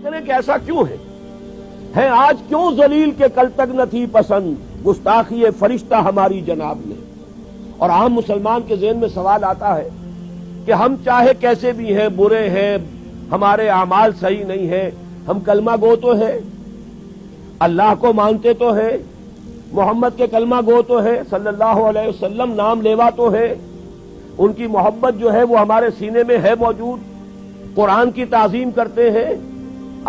کریں کہ ایسا کیوں ہے آج کیوں ذلیل کے کل تک نہ تھی پسند گستاخی فرشتہ ہماری جناب نے. اور عام مسلمان کے ذہن میں سوال آتا ہے کہ ہم چاہے کیسے بھی ہیں، برے ہیں، ہمارے اعمال صحیح نہیں ہیں، ہم کلمہ گو تو ہیں، اللہ کو مانتے تو ہیں، محمد کے کلمہ گو تو ہیں، صلی اللہ علیہ وسلم نام لیوا تو ہے، ان کی محبت جو ہے وہ ہمارے سینے میں ہے موجود، قرآن کی تعظیم کرتے ہیں،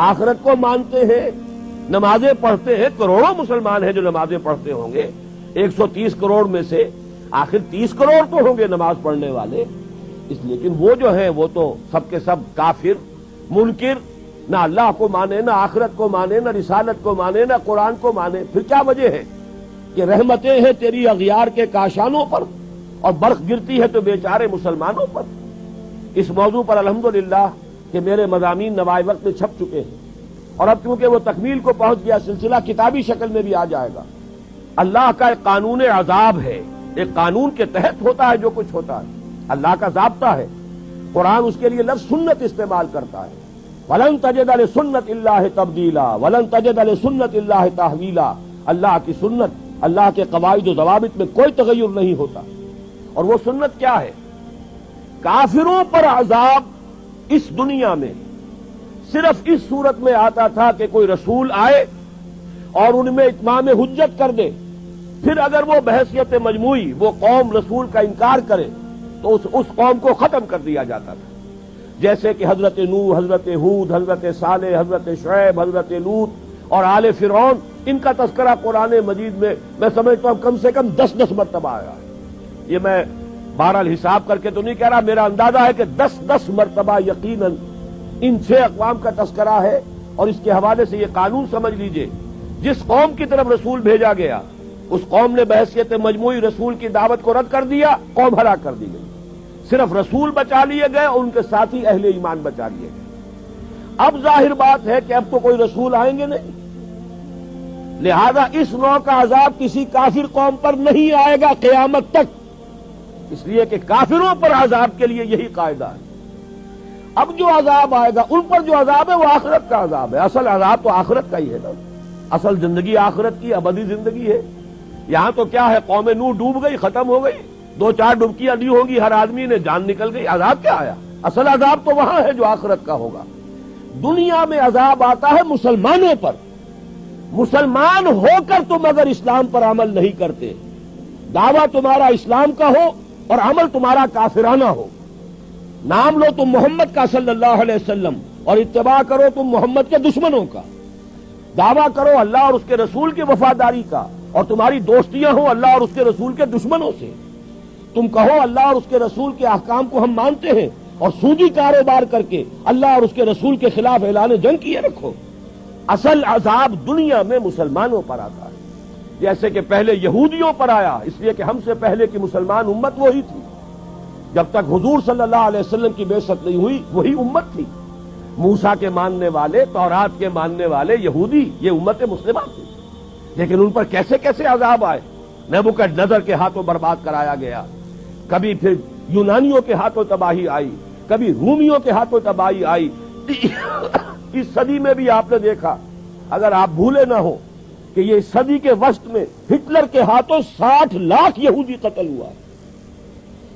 آخرت کو مانتے ہیں، نمازیں پڑھتے ہیں. کروڑوں مسلمان ہیں جو نمازیں پڑھتے ہوں گے، 130 کروڑ میں سے آخر 30 کروڑ تو ہوں گے نماز پڑھنے والے. لیکن وہ جو ہیں وہ تو سب کے سب کافر، منکر، نہ اللہ کو مانے، نہ آخرت کو مانے، نہ رسالت کو مانے، نہ قرآن کو مانے. پھر کیا وجہ ہے کہ رحمتیں ہیں تیری اغیار کے کاشانوں پر اور برف گرتی ہے تو بیچارے مسلمانوں پر. اس موضوع پر الحمدللہ کہ میرے مضامین نوائے وقت میں چھپ چکے ہیں، اور اب چونکہ وہ تکمیل کو پہنچ گیا سلسلہ کتابی شکل میں بھی آ جائے گا. اللہ کا ایک قانون عذاب ہے، ایک قانون کے تحت ہوتا ہے جو کچھ ہوتا ہے، اللہ کا ضابطہ ہے. قرآن اس کے لیے لفظ سنت استعمال کرتا ہے. وَلَن تَجِدَ لِسُنَّتِ اللَّهِ تَبْدِيلًا وَلَن تَجِدَ لِسُنَّتِ اللَّهِ تَحْوِيلًا. اللہ کی سنت، اللہ کے قواعد و ضوابط میں کوئی تغیر نہیں ہوتا. اور وہ سنت کیا ہے؟ کافروں پر عذاب اس دنیا میں صرف اس صورت میں آتا تھا کہ کوئی رسول آئے اور ان میں اتمام حجت کر دے، پھر اگر وہ بحیثیت مجموعی وہ قوم رسول کا انکار کرے تو اس قوم کو ختم کر دیا جاتا تھا. جیسے کہ حضرت نوح، حضرت ہود، حضرت صالح، حضرت شعیب، حضرت لوط اور آل فرعون، ان کا تذکرہ قرآن مجید میں سمجھتا ہوں کم سے کم 10 مرتبہ آیا ہے. یہ میں بہرحال حساب کر کے تو نہیں کہہ رہا، میرا اندازہ ہے کہ 10 مرتبہ یقیناً ان 6 اقوام کا تذکرہ ہے. اور اس کے حوالے سے یہ قانون سمجھ لیجئے، جس قوم کی طرف رسول بھیجا گیا اس قوم نے بحیثیت مجموعی رسول کی دعوت کو رد کر دیا، قوم ہلاک کر دی گئی. صرف رسول بچا لیے گئے اور ان کے ساتھی اہل ایمان بچا لیے گئے. اب ظاہر بات ہے کہ اب تو کوئی رسول آئیں گے نہیں، لہذا اس نوع کا عذاب کسی کافر قوم پر نہیں آئے گا قیامت تک، اس لیے کہ کافروں پر عذاب کے لیے یہی قاعدہ ہے. اب جو عذاب آئے گا ان پر جو عذاب ہے وہ آخرت کا عذاب ہے. اصل عذاب تو آخرت کا ہی ہے نا، اصل زندگی آخرت کی ابدی زندگی ہے. یہاں تو کیا ہے، قوم نوح ڈوب گئی، ختم ہو گئی، 2-4 ڈبکیاں دی ہوں گی، ہر آدمی نے جان نکل گئی. عذاب کیا آیا؟ اصل عذاب تو وہاں ہے جو آخرت کا ہوگا. دنیا میں عذاب آتا ہے مسلمانوں پر. مسلمان ہو کر تم اگر اسلام پر عمل نہیں کرتے، دعویٰ تمہارا اسلام کا ہو اور عمل تمہارا کافرانہ ہو، نام لو تم محمد کا صلی اللہ علیہ وسلم اور اتباع کرو تم محمد کے دشمنوں کا، دعویٰ کرو اللہ اور اس کے رسول کی وفاداری کا اور تمہاری دوستیاں ہوں اللہ اور اس کے رسول کے دشمنوں سے، تم کہو اللہ اور اس کے رسول کے احکام کو ہم مانتے ہیں اور سودی کاروبار کر کے اللہ اور اس کے رسول کے خلاف اعلان جنگ کیے رکھو. اصل عذاب دنیا میں مسلمانوں پر آتا ہے، جیسے کہ پہلے یہودیوں پر آیا، اس لیے کہ ہم سے پہلے کی مسلمان امت وہی تھی. جب تک حضور صلی اللہ علیہ وسلم کی بعثت نہیں ہوئی وہی امت تھی. موسیٰ کے ماننے والے، تورات کے ماننے والے یہودی، یہ امت مسلمہ تھی. لیکن ان پر کیسے کیسے عذاب آئے. نبوکدنضر کے ہاتھوں برباد کرایا گیا، کبھی پھر یونانیوں کے ہاتھوں تباہی آئی، کبھی رومیوں کے ہاتھوں تباہی آئی. اس صدی میں بھی آپ نے دیکھا، اگر آپ بھولے نہ ہو کہ یہ صدی کے وسط میں ہٹلر کے ہاتھوں 60 لاکھ یہودی قتل ہوا.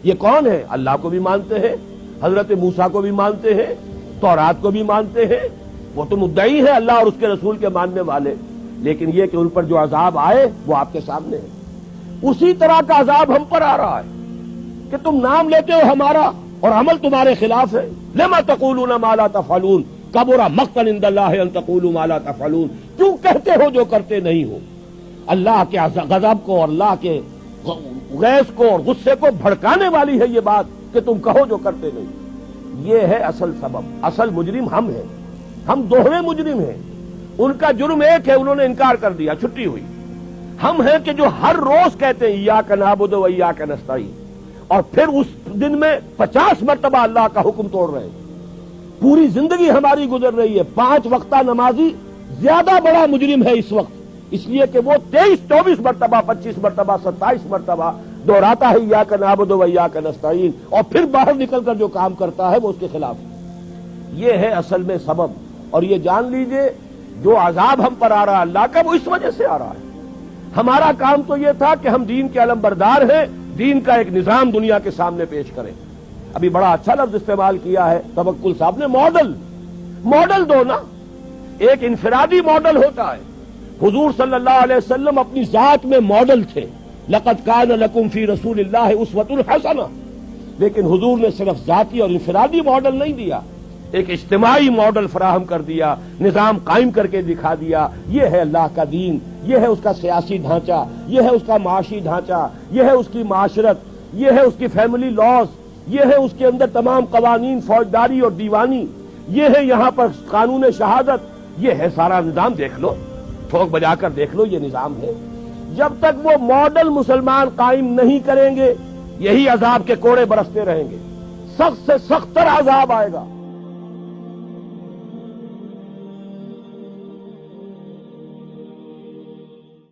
یہ کون ہے؟ اللہ کو بھی مانتے ہیں، حضرت موسیٰ کو بھی مانتے ہیں، تورات کو بھی مانتے ہیں، وہ تو مدعی ہیں اللہ اور اس کے رسول کے ماننے والے. لیکن یہ کہ ان پر جو عذاب آئے وہ آپ کے سامنے ہے. اسی طرح کا عذاب ہم پر آ رہا ہے کہ تم نام لیتے ہو ہمارا اور عمل تمہارے خلاف ہے. لما تقولون ما لا تفعلون کبر مقتا عند اللہ ان تقولوا ما لا تفعلون. کیوں کہتے ہو جو کرتے نہیں ہو؟ اللہ کے غضب کو اور اللہ کے غیظ کو اور غصے کو بھڑکانے والی ہے یہ بات کہ تم کہو جو کرتے نہیں. یہ ہے اصل سبب. اصل مجرم ہم ہیں، ہم دوہرے مجرم ہیں. ان کا جرم ایک ہے، انہوں نے انکار کر دیا، چھٹی ہوئی. ہم ہیں کہ جو ہر روز کہتے ہیں ایاک نعبد و ایاک نستعین، اور پھر اس دن میں 50 مرتبہ اللہ کا حکم توڑ رہے ہیں. پوری زندگی ہماری گزر رہی ہے. 5 وقتہ نمازی زیادہ بڑا مجرم ہے اس وقت، اس لیے کہ وہ 23-24 مرتبہ، 25 مرتبہ، 27 مرتبہ دہراتا ہے ایاک نعبد و ایاک نستعین، اور پھر باہر نکل کر جو کام کرتا ہے وہ اس کے خلاف. یہ ہے اصل میں سبب. اور یہ جان لیجئے جو عذاب ہم پر آ رہا ہے اللہ کا وہ اس وجہ سے آ رہا ہے. ہمارا کام تو یہ تھا کہ ہم دین کے علمبردار ہیں, دین کا ایک نظام دنیا کے سامنے پیش کریں. ابھی بڑا اچھا لفظ استعمال کیا ہے توکل صاحب نے, ماڈل دو نا. ایک انفرادی ماڈل ہوتا ہے. حضور صلی اللہ علیہ وسلم اپنی ذات میں ماڈل تھے, لقد کان لکم فی رسول اللہ اسوۃ حسنہ, لیکن حضور نے صرف ذاتی اور انفرادی ماڈل نہیں دیا, ایک اجتماعی ماڈل فراہم کر دیا, نظام قائم کر کے دکھا دیا. یہ ہے اللہ کا دین, یہ ہے اس کا سیاسی ڈھانچہ, یہ ہے اس کا معاشی ڈھانچہ, یہ ہے اس کی معاشرت, یہ ہے اس کی فیملی لاز, یہ ہے اس کے اندر تمام قوانین فوجداری اور دیوانی, یہ ہے یہاں پر قانون شہادت, یہ ہے سارا نظام. دیکھ لو, ٹھوک بجا کر دیکھ لو, یہ نظام ہے. جب تک وہ ماڈل مسلمان قائم نہیں کریں گے یہی عذاب کے کوڑے برستے رہیں گے. سخت سے سخت تر عذاب آئے گا.